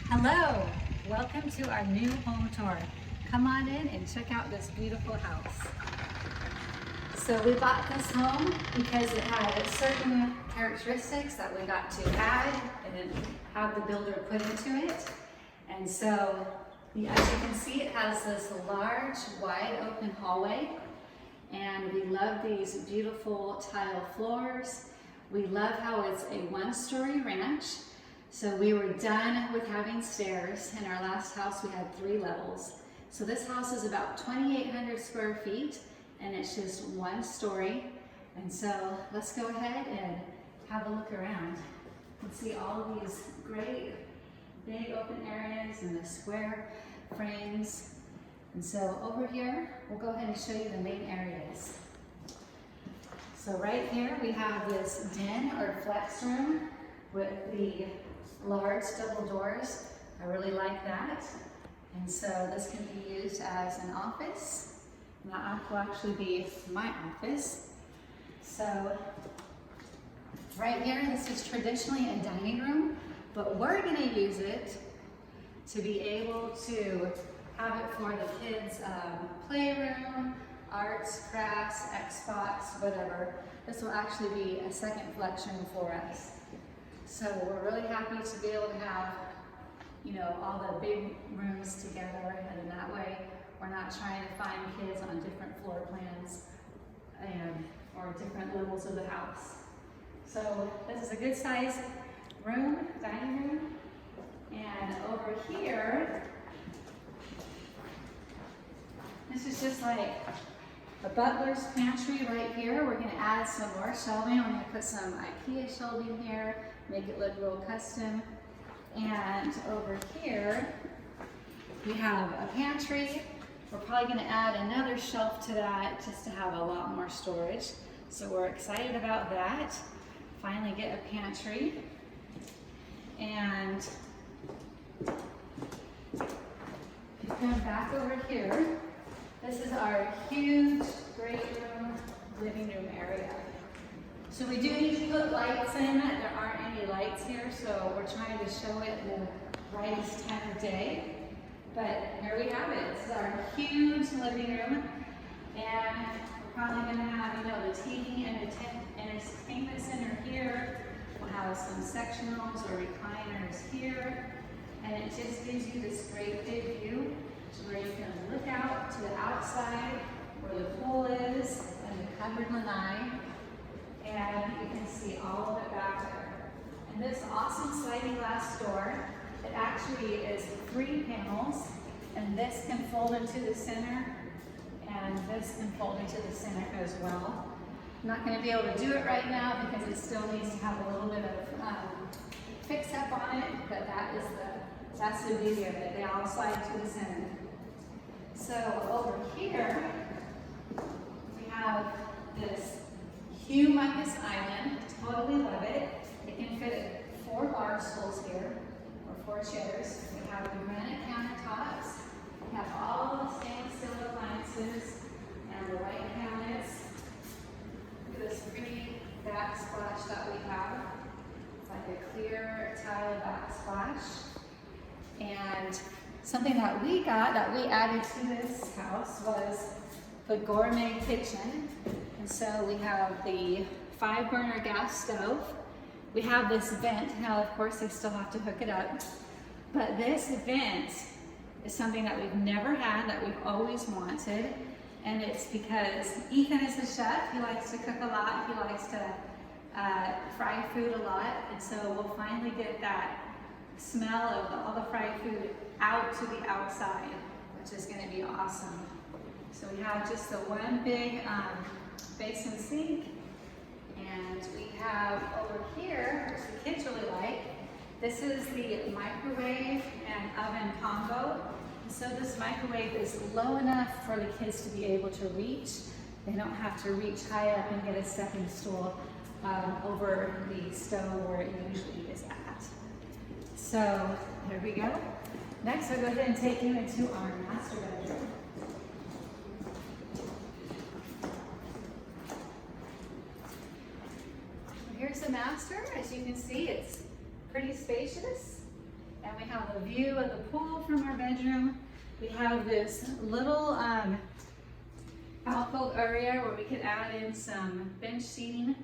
Hello, welcome to our new home tour. Come on in and check out this beautiful house. So we bought this home because it had certain characteristics that we got to add and have the builder put into it. And so, as you can see, it has this large, wide open hallway. And we love these beautiful tile floors. We love how it's a one-story ranch. So we were done with having stairs. In our last house, we had 3 levels. So this house is about 2,800 square feet, and it's just 1 story. And so let's go ahead and have a look around and see all of these great big open areas and the square frames. And so over here, we'll go ahead and show you the main areas. So right here, we have this den or flex room with the large double doors. I really like that. And so this can be used as an office. And that will actually be my office. So right here, this is traditionally a dining room, but we're going to use it to be able to have it for the kids' playroom, arts, crafts, Xbox, whatever. This will actually be a second flex room for us. So we're really happy to be able to have, all the big rooms together, and in that way, we're not trying to find kids on different floor plans or different levels of the house. So this is a good size room, dining room. And over here, this is just like a butler's pantry right here. We're going to add some more shelving. We're going to put some IKEA shelving here, make it look real custom. And over here, we have a pantry. We're probably going to add another shelf to that just to have a lot more storage. So we're excited about that. Finally get a pantry. And if you come back over here, this is our huge great room, living room area. So we do need to put lights in. There aren't any lights here, so we're trying to show it in the brightest time of day. But here we have it. This is our huge living room. And we're probably going to have, the TV and entertainment center here. We'll have some sectionals or recliners here. And it just gives you this great big view to where you can look out to the outside where the pool is and the covered lanai. And you can see all of it back there. And this awesome sliding glass door, it actually is 3 panels, and this can fold into the center, and this can fold into the center as well. I'm not going to be able to do it right now because it still needs to have a little bit of fix up on it, but that's the beauty of it. They all slide to the center. So over here, we have this humongous island. Totally love it. It can fit 4 bar stools here, or 4 chairs. We have the granite countertops. We have all the stainless steel appliances and the white cabinets. Look at this pretty backsplash that we have. It's like a clear tile backsplash. And something that we got, that we added to this house, was the Gourmet Kitchen. And so we have the 5-burner gas stove. We have this vent. Now, of course, they still have to hook it up. But this vent is something that we've never had, that we've always wanted. And it's because Ethan is a chef. He likes to cook a lot. He likes to fry food a lot. And so we'll finally get that smell of all the fried food out to the outside, which is going to be awesome. So we have just the one big basin sink, and we have over here, which the kids really like, this is the microwave and oven combo. And so this microwave is low enough for the kids to be able to reach. They don't have to reach high up and get a stepping stool over the stove where it usually is at. So there we go. Next, I'll go ahead and take you into our master bedroom. Here's the master. As you can see, it's pretty spacious. And we have a view of the pool from our bedroom. We have this little alcove area where we could add in some bench seating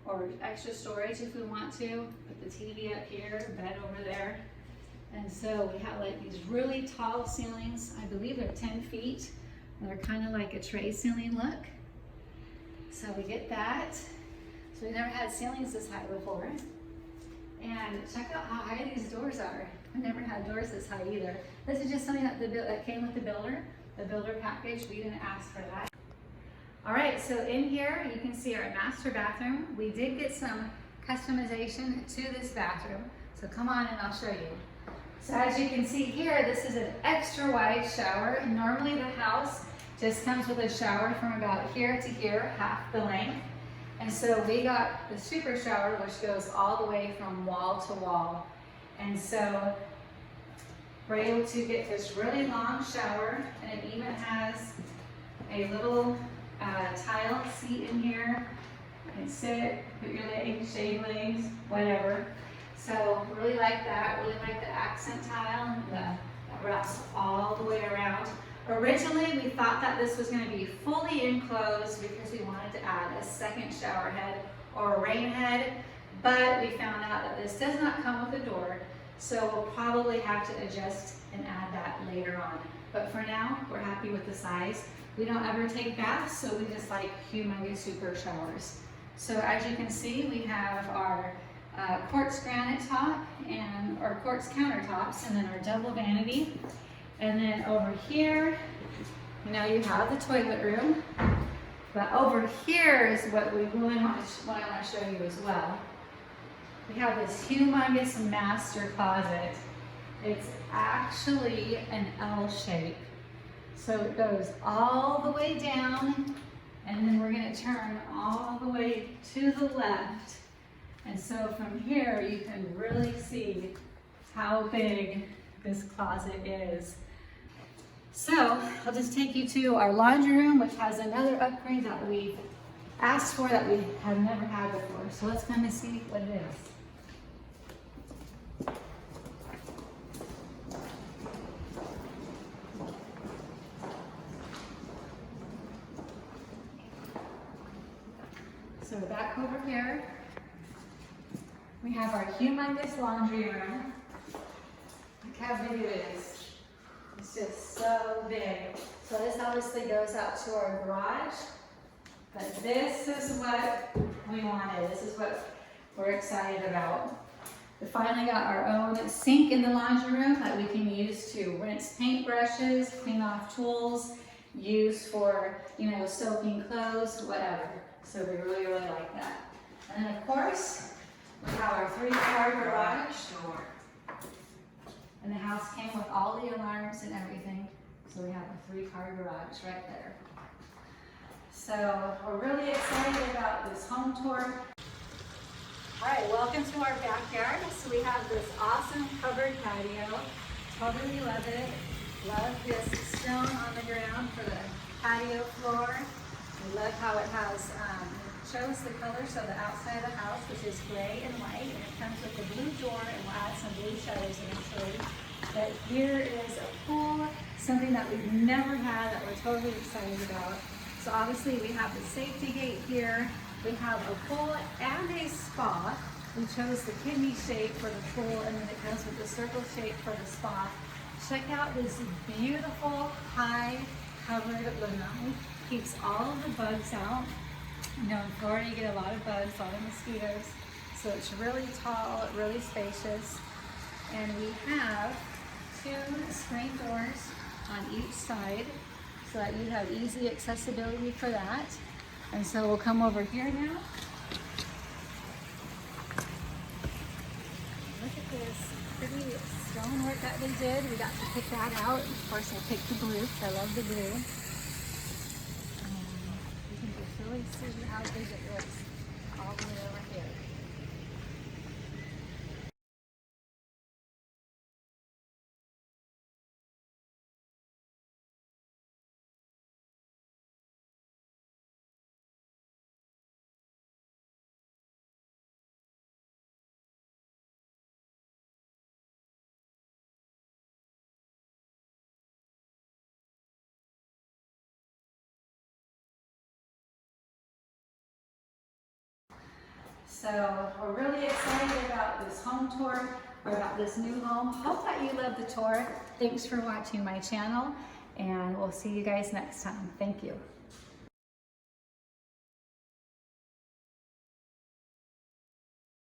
or extra storage if we want to. Put the TV up here, bed over there. And so we have like these really tall ceilings. I believe they're 10 feet. They're kind of like a tray ceiling look. So we get that. So we never had ceilings this high before. And check out how high these doors are. We never had doors this high either. This is just something that came with the builder package. We didn't ask for that. All right, so in here you can see our master bathroom. We did get some customization to this bathroom. So come on and I'll show you. So as you can see here, this is an extra wide shower. Normally the house just comes with a shower from about here to here, half the length. And so we got the super shower, which goes all the way from wall to wall. And so we're able to get this really long shower, and it even has a little tile seat in here. You can sit, put your legs, shave legs, whatever. So really like that, really like the accent tile that wraps all the way around. Originally, we thought that this was going to be fully enclosed because we wanted to add a second shower head or a rain head, but we found out that this does not come with a door, so we'll probably have to adjust and add that later on. But for now, we're happy with the size. We don't ever take baths, so we just like humongous super showers. So as you can see, we have our quartz granite top and our quartz countertops, and then our double vanity. And then over here, you know, you have the toilet room, but over here is what I want to show you as well. We have this humongous master closet. It's actually an L shape. So it goes all the way down, and then we're going to turn all the way to the left. And so from here, you can really see how big this closet is. So I'll just take you to our laundry room, which has another upgrade that we asked for that we have never had before. So let's kind of see what it is. So back over here, we have our humongous laundry room. Look how big it is. It's just so big. So this obviously goes out to our garage, but this is what we wanted. This is what we're excited about. We finally got our own sink in the laundry room that we can use to rinse paintbrushes, clean off tools, use for, you know, soaking clothes, whatever. So we really, really like that. And then of course, we have our 3-car garage. And the house came with all the alarms and everything. So we have a 3-car garage right there. So we're really excited about this home tour. All right, welcome to our backyard. So we have this awesome covered patio. Totally love it. Love this stone on the ground for the patio floor. We love how it has, shows the colors of the outside of the house, which is gray and white, and it comes with a blue door, and we'll add some blue shutters eventually. But here is a pool, something that we've never had that we're totally excited about. So obviously we have the safety gate here. We have a pool and a spa. We chose the kidney shape for the pool, and then it comes with the circle shape for the spa. Check out this beautiful high covered lanai. Keeps all of the bugs out. You know, in Florida you get a lot of bugs, a lot of mosquitoes. So it's really tall, really spacious. And we have 2 screen doors on each side so that you have easy accessibility for that. And so we'll come over here now. Look at this pretty stonework that they did. We got to pick that out. Of course I picked the blue because I love the blue. You can just really see how big it is all the way over here. So we're really excited about this home tour, or about this new home. Hope that you love the tour. Thanks for watching my channel, and we'll see you guys next time. Thank you.